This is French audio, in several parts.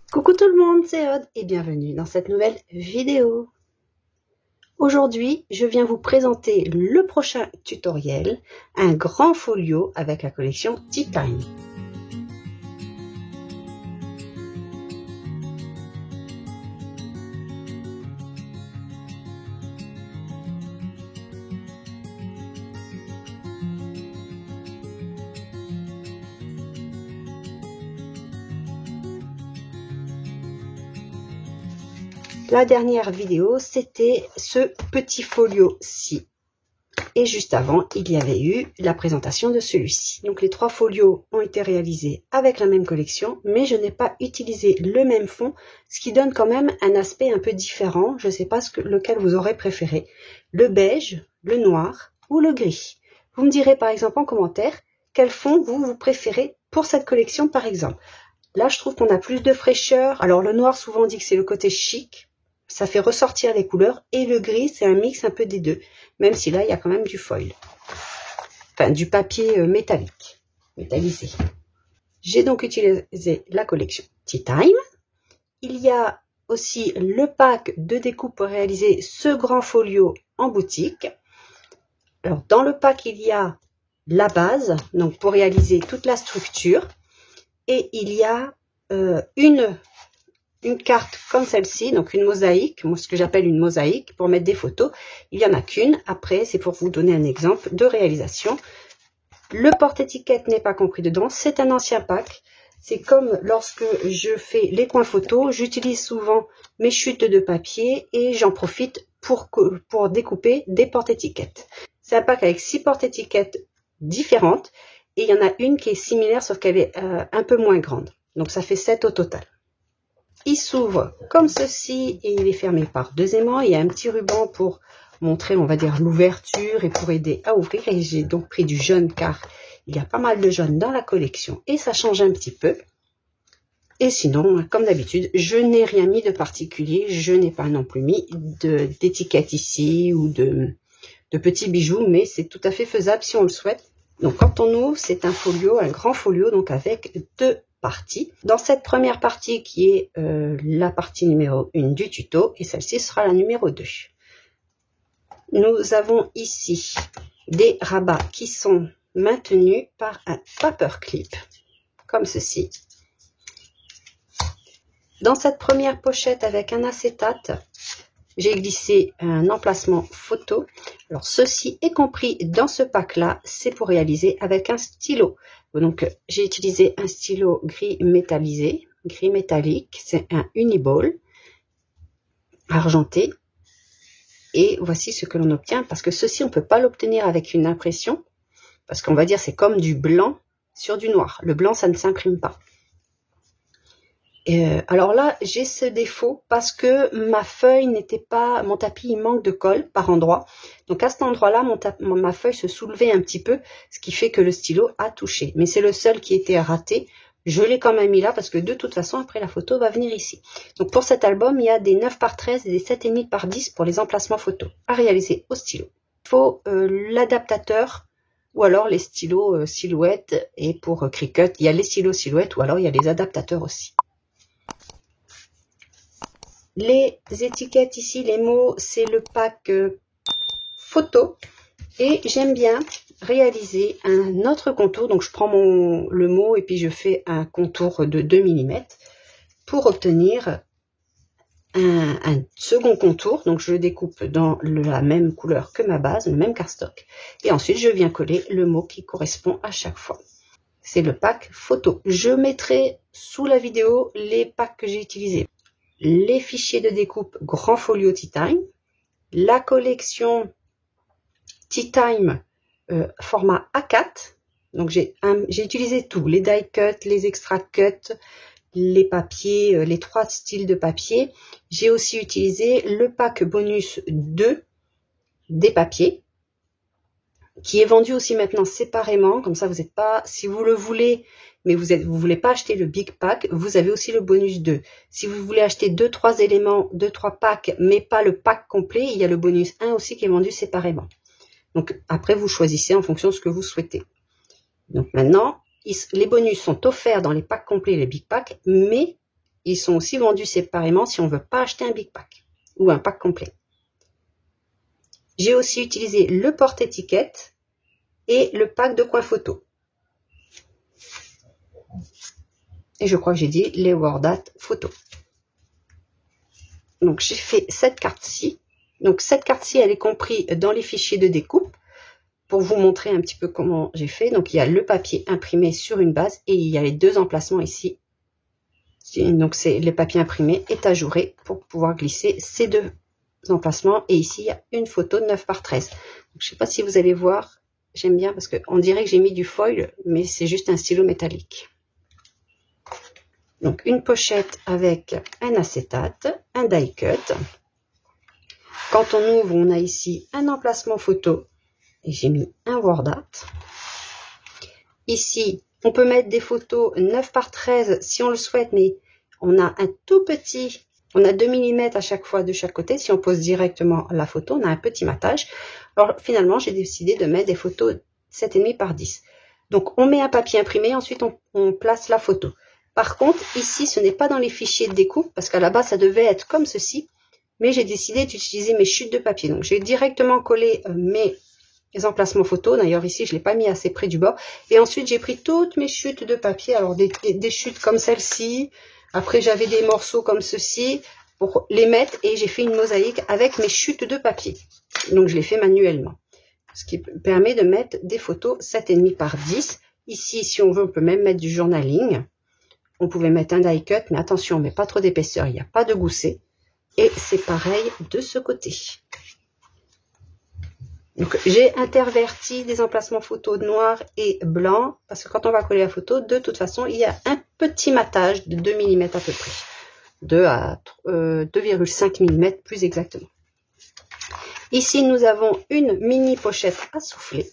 Coucou tout le monde, c'est Aude et bienvenue dans cette nouvelle vidéo. Aujourd'hui, je viens vous présenter le prochain tutoriel, un grand folio avec la collection Tea Time. La dernière vidéo, c'était ce petit folio-ci. Et juste avant, il y avait eu la présentation de celui-ci. Donc les trois folios ont été réalisés avec la même collection, mais je n'ai pas utilisé le même fond, ce qui donne quand même un aspect un peu différent. Je ne sais pas lequel vous aurez préféré, le beige, le noir ou le gris. Vous me direz par exemple en commentaire quel fond vous préférez pour cette collection par exemple. Là, je trouve qu'on a plus de fraîcheur. Alors le noir, souvent on dit que c'est le côté chic. Ça fait ressortir les couleurs, et le gris c'est un mix un peu des deux, même si là il y a quand même du foil, enfin du papier métallisé. J'ai donc utilisé la collection Tea Time. Il y a aussi le pack de découpe pour réaliser ce grand folio en boutique. Alors dans le pack il y a la base, donc pour réaliser toute la structure, et il y a une carte comme celle-ci, donc une mosaïque, moi ce que j'appelle une mosaïque pour mettre des photos. Il n'y en a qu'une, après c'est pour vous donner un exemple de réalisation. Le porte-étiquette n'est pas compris dedans, c'est un ancien pack. C'est comme lorsque je fais les coins photos, j'utilise souvent mes chutes de papier et j'en profite pour découper des porte-étiquettes. C'est un pack avec 6 porte-étiquettes différentes et il y en a une qui est similaire sauf qu'elle est un peu moins grande. Donc ça fait 7 au total. Il s'ouvre comme ceci et il est fermé par 2 aimants. Il y a un petit ruban pour montrer, on va dire, l'ouverture et pour aider à ouvrir. Et j'ai donc pris du jaune car il y a pas mal de jaune dans la collection et ça change un petit peu. Et sinon, comme d'habitude, je n'ai rien mis de particulier. Je n'ai pas non plus mis d'étiquette ici ou de petits bijoux, mais c'est tout à fait faisable si on le souhaite. Donc quand on ouvre, c'est un folio, un grand folio, donc avec 2 parties. Dans cette première partie qui est la partie numéro 1 du tuto, et celle-ci sera la numéro 2. Nous avons ici des rabats qui sont maintenus par un paperclip, comme ceci. Dans cette première pochette avec un acétate, j'ai glissé un emplacement photo. Alors ceci est compris dans ce pack là, c'est pour réaliser avec un stylo. Donc j'ai utilisé un stylo gris métallisé, gris métallique, c'est un Uniball argenté. Et voici ce que l'on obtient, parce que ceci on ne peut pas l'obtenir avec une impression, parce qu'on va dire c'est comme du blanc sur du noir. Le blanc ça ne s'imprime pas. Alors là, j'ai ce défaut parce que ma feuille n'était pas, mon tapis il manque de colle par endroit. Donc à cet endroit-là, ma feuille se soulevait un petit peu, ce qui fait que le stylo a touché. Mais c'est le seul qui était raté. Je l'ai quand même mis là parce que de toute façon, après la photo va venir ici. Donc pour cet album, il y a des 9 par 13 et des 7,5 par 10 pour les emplacements photos à réaliser au stylo. Il faut l'adaptateur ou alors les stylos silhouette, et pour Cricut, il y a les stylos silhouette ou alors il y a les adaptateurs aussi. Les étiquettes ici, les mots, c'est le pack photo. Et j'aime bien réaliser un autre contour. Donc je prends le mot et puis je fais un contour de 2 mm pour obtenir un second contour. Donc je le découpe dans la même couleur que ma base, le même cardstock. Et ensuite je viens coller le mot qui correspond à chaque fois. C'est le pack photo. Je mettrai sous la vidéo les packs que j'ai utilisés. Les fichiers de découpe grand folio Tea Time, la collection Tea Time format A4, donc j'ai utilisé tout, les die cut, les extra cut, les papiers, les 3 styles de papier. J'ai aussi utilisé le pack bonus 2 des papiers, qui est vendu aussi maintenant séparément, comme ça vous n'êtes pas, si vous le voulez, mais vous voulez pas acheter le big pack, vous avez aussi le bonus 2. Si vous voulez acheter 2-3 éléments, 2-3 packs, mais pas le pack complet, il y a le bonus 1 aussi qui est vendu séparément. Donc après vous choisissez en fonction de ce que vous souhaitez. Donc maintenant, les bonus sont offerts dans les packs complets et les big packs, mais ils sont aussi vendus séparément si on ne veut pas acheter un big pack ou un pack complet. J'ai aussi utilisé le porte-étiquette et le pack de coins photo. Et je crois que j'ai dit les WordArt photos. Donc j'ai fait cette carte-ci. Donc cette carte-ci, elle est comprise dans les fichiers de découpe pour vous montrer un petit peu comment j'ai fait. Donc il y a le papier imprimé sur une base et il y a les deux emplacements ici. Donc c'est le papier imprimé est ajouré pour pouvoir glisser ces deux emplacements. Et ici, il y a une photo de 9 par 13. Donc, je ne sais pas si vous allez voir. J'aime bien parce qu'on dirait que j'ai mis du foil, mais c'est juste un stylo métallique. Donc une pochette avec un acétate, un die cut. Quand on ouvre, on a ici un emplacement photo et j'ai mis un WordArt. Ici, on peut mettre des photos 9 par 13 si on le souhaite, mais on a un tout petit, on a 2 mm à chaque fois de chaque côté. Si on pose directement la photo, on a un petit matage. Alors finalement, j'ai décidé de mettre des photos 7,5 par 10. Donc on met un papier imprimé, ensuite on place la photo. Par contre, ici, ce n'est pas dans les fichiers de découpe, parce qu'à la base, ça devait être comme ceci. Mais j'ai décidé d'utiliser mes chutes de papier. Donc, j'ai directement collé mes emplacements photos. D'ailleurs, ici, je ne l'ai pas mis assez près du bord. Et ensuite, j'ai pris toutes mes chutes de papier. Alors, des chutes comme celle-ci. Après, j'avais des morceaux comme ceci pour les mettre. Et j'ai fait une mosaïque avec mes chutes de papier. Donc, je l'ai fait manuellement. Ce qui permet de mettre des photos 7,5 par 10. Ici, si on veut, on peut même mettre du journaling. On pouvait mettre un die cut, mais attention, on ne met pas trop d'épaisseur, il n'y a pas de gousset. Et c'est pareil de ce côté. Donc, j'ai interverti des emplacements photos noir et blanc, parce que quand on va coller la photo, de toute façon, il y a un petit matage de 2 mm à peu près. 2 à 2,5 mm plus exactement. Ici, nous avons une mini pochette à souffler,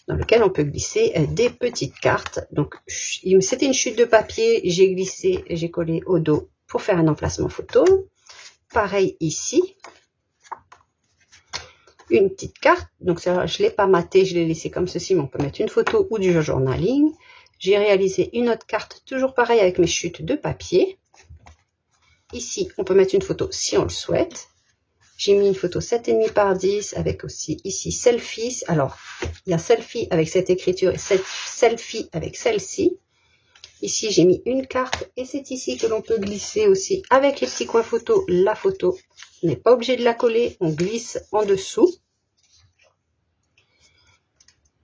dans lequel on peut glisser des petites cartes. Donc, c'était une chute de papier, j'ai glissé, j'ai collé au dos pour faire un emplacement photo. Pareil ici, une petite carte. Donc, ça, je ne l'ai pas maté, je l'ai laissé comme ceci, mais on peut mettre une photo ou du journaling. J'ai réalisé une autre carte, toujours pareil avec mes chutes de papier. Ici, on peut mettre une photo si on le souhaite. J'ai mis une photo 7,5 par 10 avec aussi ici selfie. Alors, il y a selfie avec cette écriture et selfie avec celle-ci. Ici, j'ai mis une carte et c'est ici que l'on peut glisser aussi avec les petits coins photo. La photo, on n'est pas obligé de la coller, on glisse en dessous.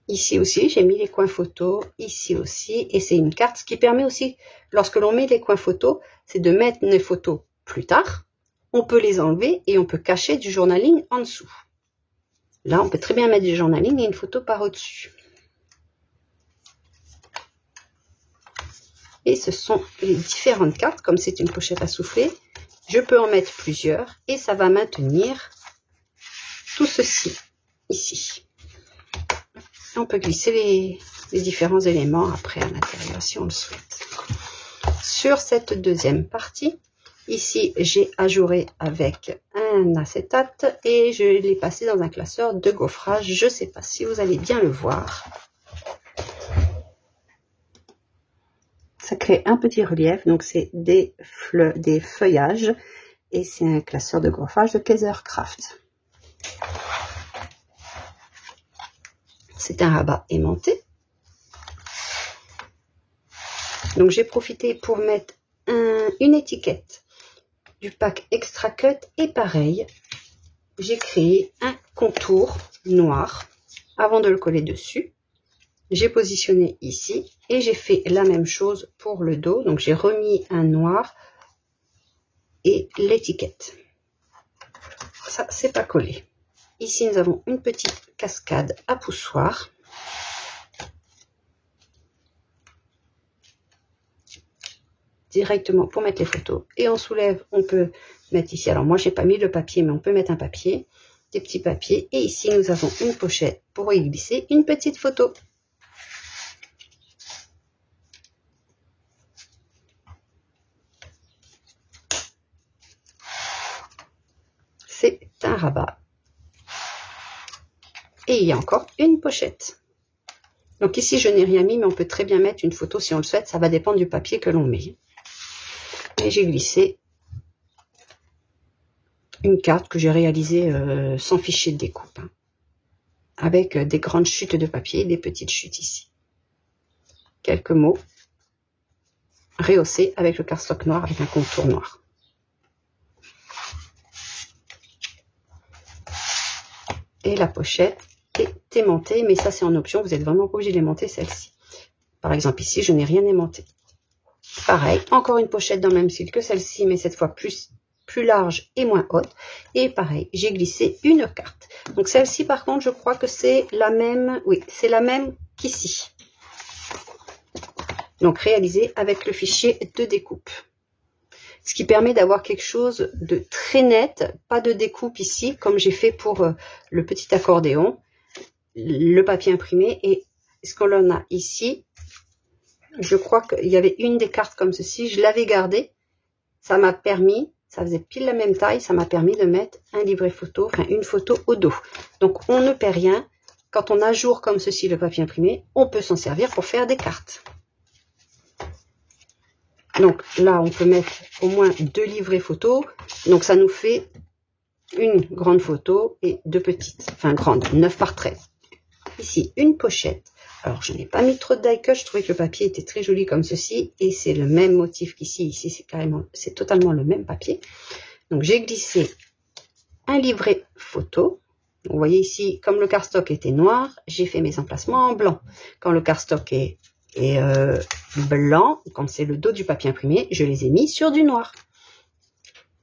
Ici aussi, j'ai mis les coins photo, ici aussi. Et c'est une carte, ce qui permet aussi, lorsque l'on met les coins photo, c'est de mettre les photos plus tard. On peut les enlever et on peut cacher du journaling en dessous. Là, on peut très bien mettre du journaling et une photo par au-dessus. Et ce sont les différentes cartes, comme c'est une pochette à souffler. Je peux en mettre plusieurs et ça va maintenir tout ceci ici. On peut glisser les différents éléments après à l'intérieur si on le souhaite. Sur cette deuxième partie, ici, j'ai ajouré avec un acétate et je l'ai passé dans un classeur de gaufrage. Je ne sais pas si vous allez bien le voir. Ça crée un petit relief, donc c'est des feuillages et c'est un classeur de gaufrage de Kaisercraft. C'est un rabat aimanté. Donc j'ai profité pour mettre une étiquette du pack Extra Cut et pareil, j'ai créé un contour noir avant de le coller dessus. J'ai positionné ici et j'ai fait la même chose pour le dos. Donc j'ai remis un noir et l'étiquette. Ça, c'est pas collé. Ici, nous avons une petite cascade à poussoir. Directement pour mettre les photos. Et on soulève, on peut mettre ici. Alors moi, j'ai pas mis le papier, mais on peut mettre un papier. Des petits papiers. Et ici, nous avons une pochette pour y glisser une petite photo. C'est un rabat. Et il y a encore une pochette. Donc ici, je n'ai rien mis, mais on peut très bien mettre une photo si on le souhaite. Ça va dépendre du papier que l'on met. Et j'ai glissé une carte que j'ai réalisée sans fichier de découpe, hein, avec des grandes chutes de papier et des petites chutes ici. Quelques mots rehaussés avec le cardstock noir, avec un contour noir. Et la pochette est aimantée, mais ça c'est en option, vous n'êtes vraiment pas obligé d'aimanter celle-ci. Par exemple ici, je n'ai rien aimanté. Pareil, encore une pochette dans le même style que celle-ci, mais cette fois plus large et moins haute. Et pareil, j'ai glissé une carte. Donc celle-ci par contre, je crois que c'est la même, oui, c'est la même qu'ici. Donc réalisée avec le fichier de découpe. Ce qui permet d'avoir quelque chose de très net, pas de découpe ici, comme j'ai fait pour le petit accordéon, le papier imprimé. Et ce qu'on en a ici, je crois qu'il y avait une des cartes comme ceci, je l'avais gardée. Ça m'a permis, ça faisait pile la même taille, ça m'a permis de mettre un livret photo, enfin une photo au dos. Donc on ne perd rien. Quand on ajoute comme ceci le papier imprimé, on peut s'en servir pour faire des cartes. Donc là, on peut mettre au moins 2 livrets photos. Donc ça nous fait une grande photo et 2 petites, enfin grandes, 9 par 13. Ici, une pochette. Alors, je n'ai pas mis trop de die cut, je trouvais que le papier était très joli comme ceci. Et c'est le même motif qu'ici. Ici, c'est totalement le même papier. Donc, j'ai glissé un livret photo. Vous voyez ici, comme le cardstock était noir, j'ai fait mes emplacements en blanc. Quand le cardstock est blanc, comme c'est le dos du papier imprimé, je les ai mis sur du noir.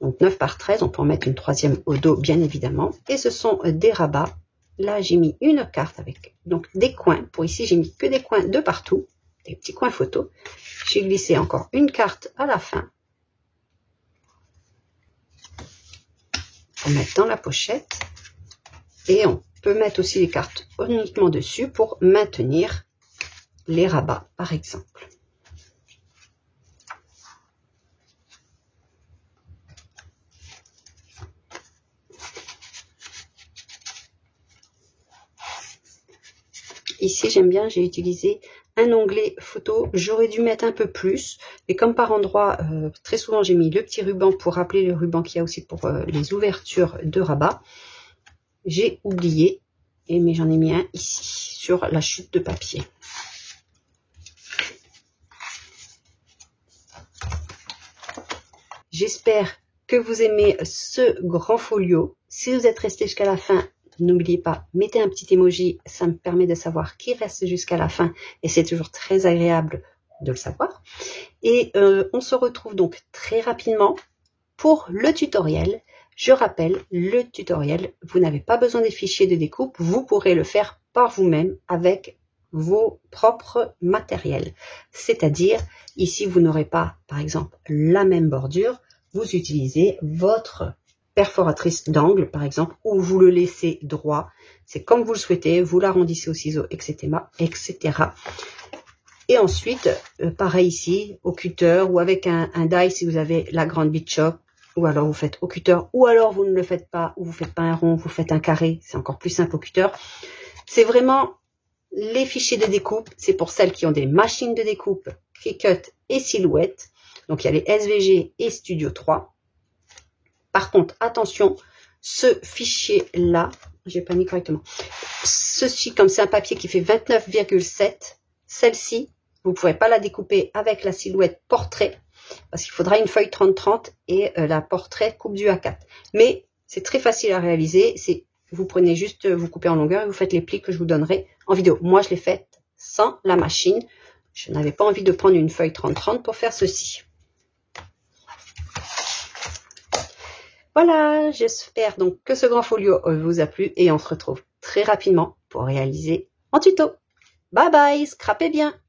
Donc 9 par 13, on peut en mettre une troisième au dos bien évidemment. Et ce sont des rabats. Là j'ai mis une carte avec donc des coins. Pour ici j'ai mis que des coins de partout, des petits coins photos. J'ai glissé encore une carte à la fin. Pour mettre dans la pochette. Et on peut mettre aussi les cartes uniquement dessus pour maintenir les rabats par exemple. Ici j'aime bien, j'ai utilisé un onglet photo, j'aurais dû mettre un peu plus, et comme par endroit, très souvent j'ai mis le petit ruban pour rappeler le ruban qu'il y a aussi pour les ouvertures de rabat. J'ai oublié, mais j'en ai mis un ici, sur la chute de papier. J'espère que vous aimez ce grand folio. Si vous êtes resté jusqu'à la fin, n'oubliez pas, mettez un petit emoji, ça me permet de savoir qui reste jusqu'à la fin et c'est toujours très agréable de le savoir. Et on se retrouve donc très rapidement pour le tutoriel. Je rappelle, le tutoriel, vous n'avez pas besoin des fichiers de découpe, vous pourrez le faire par vous-même avec vos propres matériels. C'est-à-dire, ici, vous n'aurez pas, par exemple, la même bordure, vous utilisez votre perforatrice d'angle, par exemple, ou vous le laissez droit. C'est comme vous le souhaitez, vous l'arrondissez au ciseau, etc., etc. Et ensuite, pareil ici, au cutter ou avec un die si vous avez la grande Bit Shop, ou alors vous faites au cutter, ou alors vous ne le faites pas, ou vous faites pas un rond, vous faites un carré, c'est encore plus simple au cutter. C'est vraiment les fichiers de découpe, c'est pour celles qui ont des machines de découpe, Cricut et Silhouette. Donc il y a les SVG et Studio 3. Par contre, attention, ce fichier-là, j'ai pas mis correctement. Ceci, comme c'est un papier qui fait 29,7, celle-ci, vous ne pourrez pas la découper avec la Silhouette portrait, parce qu'il faudra une feuille 30-30 et la portrait coupe du A4. Mais c'est très facile à réaliser. Vous prenez juste, vous coupez en longueur et vous faites les plis que je vous donnerai en vidéo. Moi, je l'ai fait sans la machine. Je n'avais pas envie de prendre une feuille 30-30 pour faire ceci. Voilà, j'espère donc que ce grand folio vous a plu et on se retrouve très rapidement pour réaliser en tuto. Bye bye, scrapez bien!